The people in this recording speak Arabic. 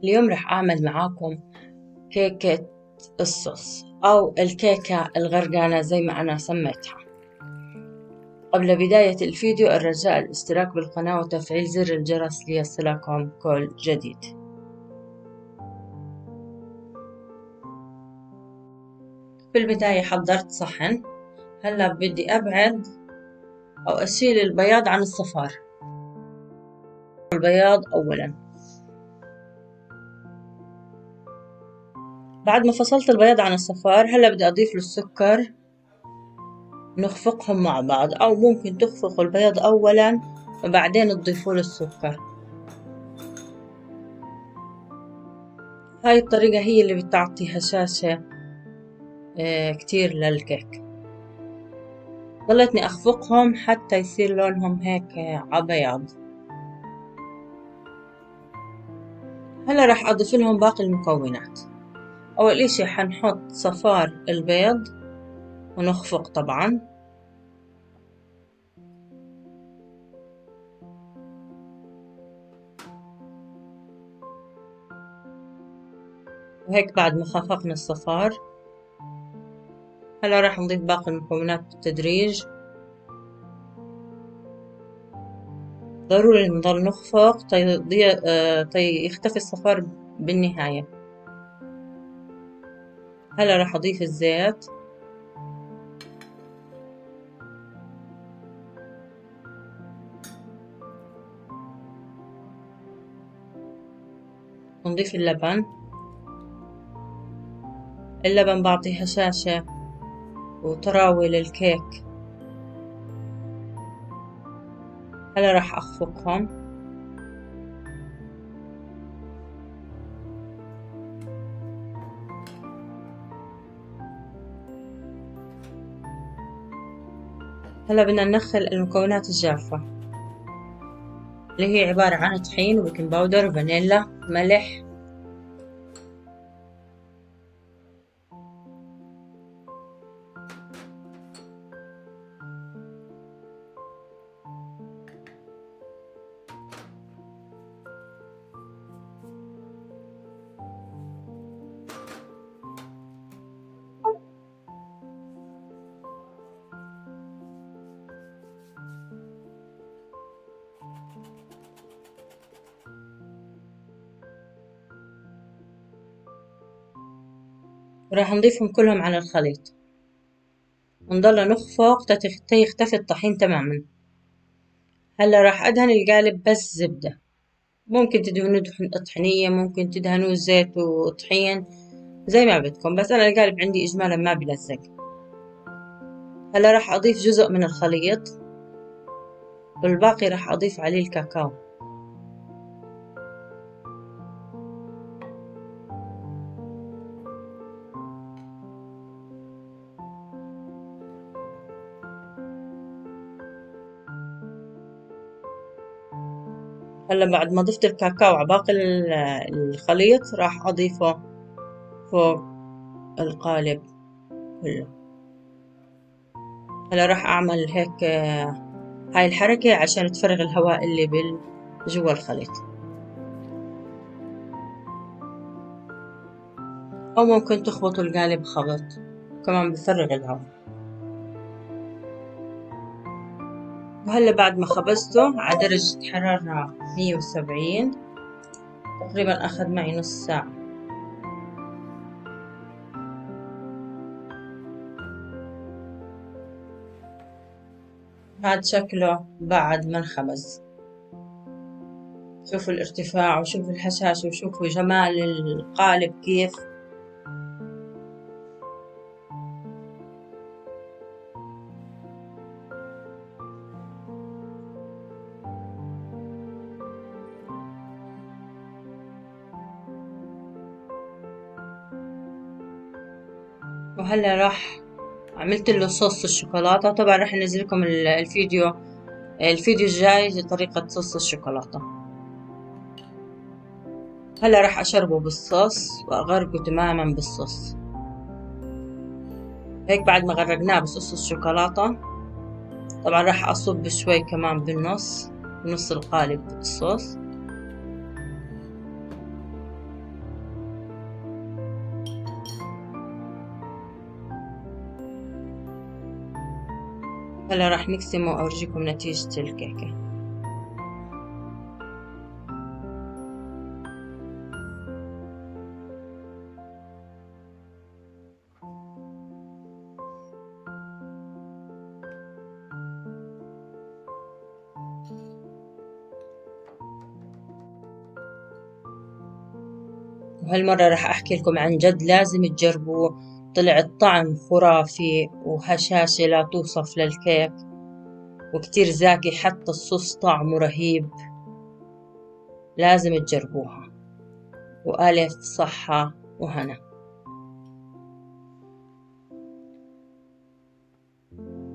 اليوم رح أعمل معاكم كيكة الصوص أو الكيكة الغرقانة زي ما أنا سميتها. قبل بداية الفيديو الرجاء الاشتراك بالقناة وتفعيل زر الجرس ليصلكم كل جديد. في البداية حضرت صحن. هلا بدي أبعد أو أشيل البياض عن الصفار. البياض أولا. بعد ما فصلت البياض عن الصفار هلا بدي أضيف له السكر، نخفقهم مع بعض، أو ممكن تخفقوا البياض أولا وبعدين تضيفوا له السكر. هاي الطريقة هي اللي بتعطي هشاشة كتير للكيك. ضلتني أخفقهم حتى يصير لونهم هيك عبيض. هلا راح أضيف لهم باقي المكونات. أول إشي حنحط صفار البيض ونخفق طبعا. وهيك بعد ما خفقنا الصفار هلا راح نضيف باقي المكونات بالتدريج. ضروري نضل نخفق يختفي الصفار بالنهاية. هلا راح أضيف الزيت. ونضيف اللبن. اللبن بعطي هشاشة وطراوة للكيك. هلا راح أخفقهم. هلا بدنا ندخل المكونات الجافة اللي هي عبارة عن طحين وبيكنج باودر وفانيلا ملح. وراح نضيفهم كلهم على الخليط ونضل نخفق يختفي الطحين تماما. هلا راح أدهن القالب بس زبدة. ممكن تدهنوه طحينية، ممكن تدهنوه زيت وطحين زي ما بدكم، بس أنا القالب عندي إجمالا ما بلزق. هلا راح أضيف جزء من الخليط والباقي راح أضيف عليه الكاكاو. هلا بعد ما ضفت الكاكاو على باقي الخليط راح أضيفه فوق القالب كله. هلا راح أعمل هيك هاي الحركة عشان تفرغ الهواء اللي جوا الخليط، أو ممكن تخبطوا القالب خبط كمان بفرغ الهواء. وهلا بعد ما خبزته على درجة حرارة 170 تقريبا أخذ معي نص ساعة. هاد شكله بعد ما انخبز. شوفوا الارتفاع وشوفوا الهشاشة وشوفوا جمال القالب كيف. وهلا راح عملت له صوص الشوكولاتة. طبعا راح انزل لكم الفيديو الجاي طريقة صوص الشوكولاتة. هلا راح اشربه بالصوص واغرقه تماما بالصوص. هيك بعد ما غرقناه بصوص الشوكولاتة طبعا راح اصب شوي كمان بالنص، بنص القالب الصوص. هلا راح نقسم وأورجيكم نتيجة الكيكة. وهالمرة راح أحكي لكم عن جد لازم تجربوه، طلع الطعم خرافي وهشاشة لا توصف للكيك، وكتير زاكي، حتى الصوص طعمه رهيب. لازم تجربوها، وألف صحة وهنا.